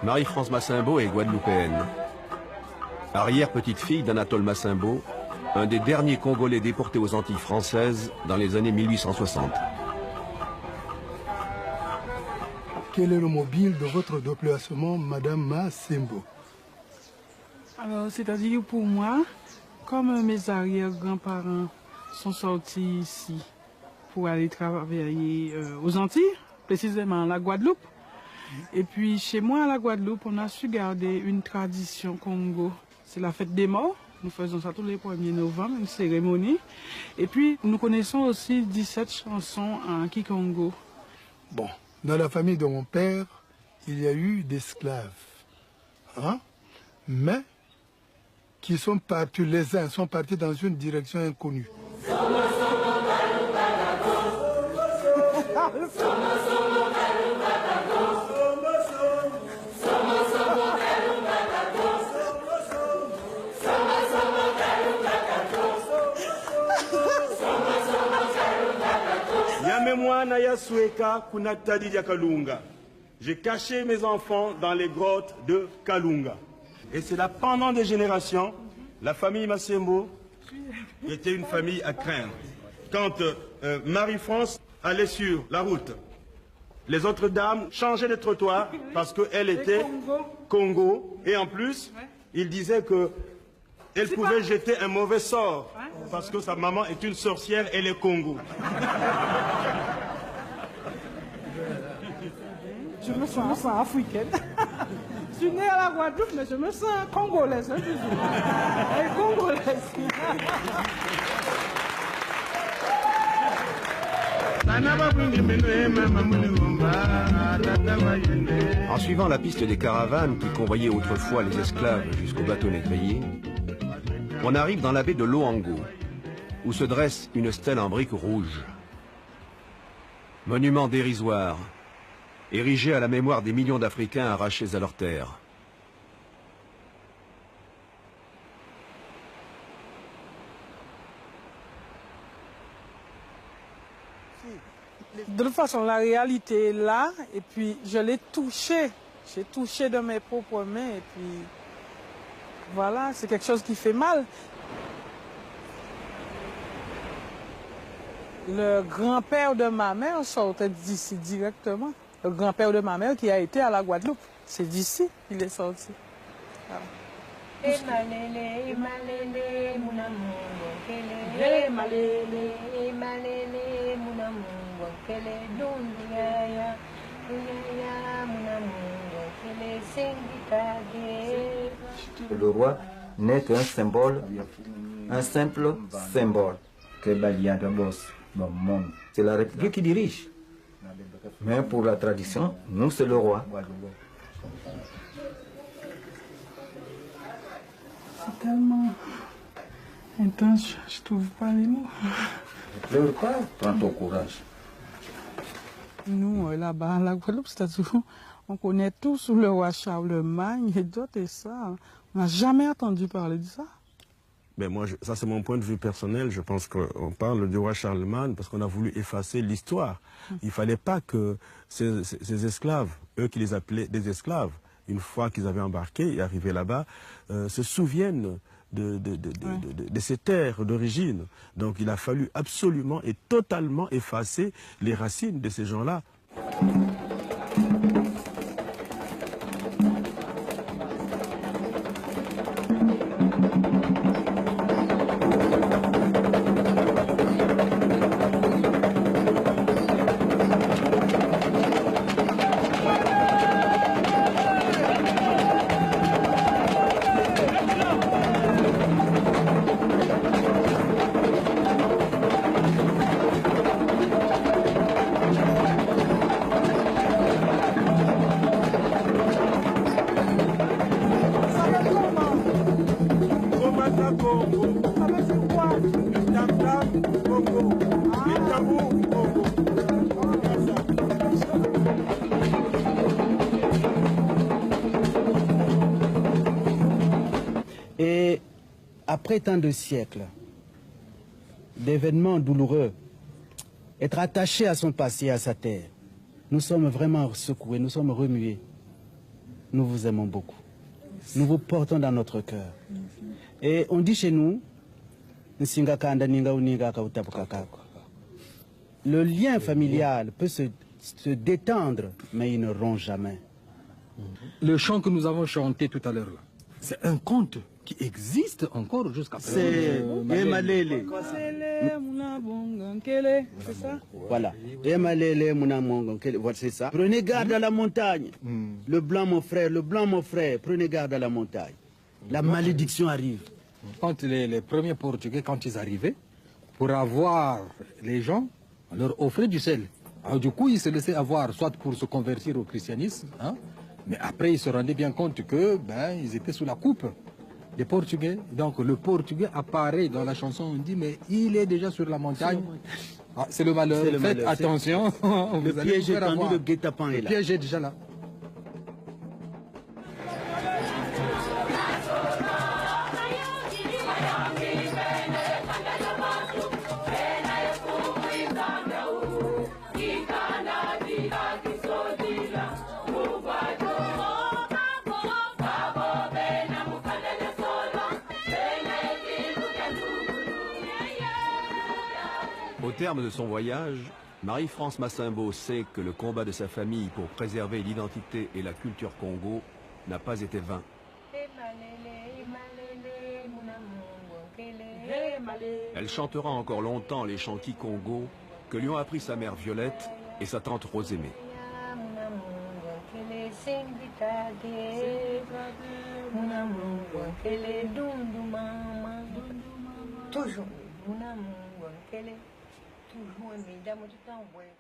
Marie-France Massimbo est guadeloupéenne. Arrière-petite-fille d'Anatole Massimbo, un des derniers Congolais déportés aux Antilles françaises dans les années 1860. Quel est le mobile de votre déplacement, Madame Massimbo? Alors, c'est-à-dire pour moi, comme mes arrière-grands-parents sont sortis ici pour aller travailler aux Antilles, précisément à la Guadeloupe, et puis chez moi à la Guadeloupe, on a su garder une tradition Congo. C'est la fête des morts. Nous faisons ça tous les 1er novembre, une cérémonie. Et puis nous connaissons aussi 17 chansons en Kikongo. Bon, dans la famille de mon père, il y a eu des esclaves. Hein? Mais qui sont partis, les uns sont partis dans une direction inconnue. J'ai caché mes enfants dans les grottes de Kalunga. Et c'est là, pendant des générations, la famille Massimbo était une famille à craindre. Quand Marie-France allait sur la route, les autres dames changeaient de trottoir parce qu'elle était Congo. Et en plus, il disait qu'elle pouvait jeter un mauvais sort parce que sa maman est une sorcière, elle est Congo. Je me sens africaine. Je suis née à la Guadeloupe, mais je me sens congolaise. Congolaise. En suivant la piste des caravanes qui convoyaient autrefois les esclaves jusqu'au bateau négrier, on arrive dans la baie de Loango, où se dresse une stèle en briques rouges. Monument dérisoire, érigé à la mémoire des millions d'Africains arrachés à leurs terres. De toute façon, la réalité est là, et puis je l'ai touchée. J'ai touché de mes propres mains, et puis voilà, c'est quelque chose qui fait mal. Le grand-père de ma mère sortait d'ici directement. Le grand-père de ma mère qui a été à la Guadeloupe, c'est d'ici qu'il est sorti. Voilà. Le roi n'est qu'un symbole, un simple symbole que Balia de Boss dans le monde. C'est la République qui dirige. Mais pour la tradition, nous c'est le roi. C'est tellement intense, je ne trouve pas les mots. Ne pleure pas, prends ton courage. Nous, là-bas, à la Guadeloupe, c'est-à-dire, on connaît tous le roi Charlemagne et d'autres et ça. On n'a jamais entendu parler de ça. Ben moi, ça c'est mon point de vue personnel. Je pense qu'on parle du roi Charlemagne parce qu'on a voulu effacer l'histoire. Il ne fallait pas que ces esclaves, eux qui les appelaient des esclaves, une fois qu'ils avaient embarqué et arrivé là-bas, se souviennent de ces terres d'origine. Donc il a fallu absolument et totalement effacer les racines de ces gens-là. après tant de siècles, d'événements douloureux, être attaché à son passé, à sa terre, nous sommes vraiment secoués, nous sommes remués. Nous vous aimons beaucoup. Nous vous portons dans notre cœur. Et on dit chez nous, le lien familial peut se détendre, mais il ne rompt jamais. Le chant que nous avons chanté tout à l'heure, c'est un conte qui existe encore jusqu'à présent. C'est Emalele. C'est ça? Voilà. Emalele, c'est ça. Prenez garde à la montagne. Le blanc, mon frère, prenez garde à la montagne. La malédiction arrive. Quand les premiers Portugais, quand ils arrivaient, pour avoir les gens, on leur offrait du sel. Alors du coup, ils se laissaient avoir, soit pour se convertir au christianisme, hein, mais après ils se rendaient bien compte que ils étaient sous la coupe des Portugais. Donc le Portugais apparaît dans la chanson, on dit mais il est déjà sur la montagne. Ah, c'est le malheur, faites attention. Le piège est tendu, le guet-apens est là. Le piège est déjà là. Au terme de son voyage, Marie-France Massimbo sait que le combat de sa famille pour préserver l'identité et la culture Congo n'a pas été vain. Elle chantera encore longtemps les chants Kikongo que lui ont appris sa mère Violette et sa tante Rosémée. Toujours. Toujours, mesdames, tout le temps, ouais.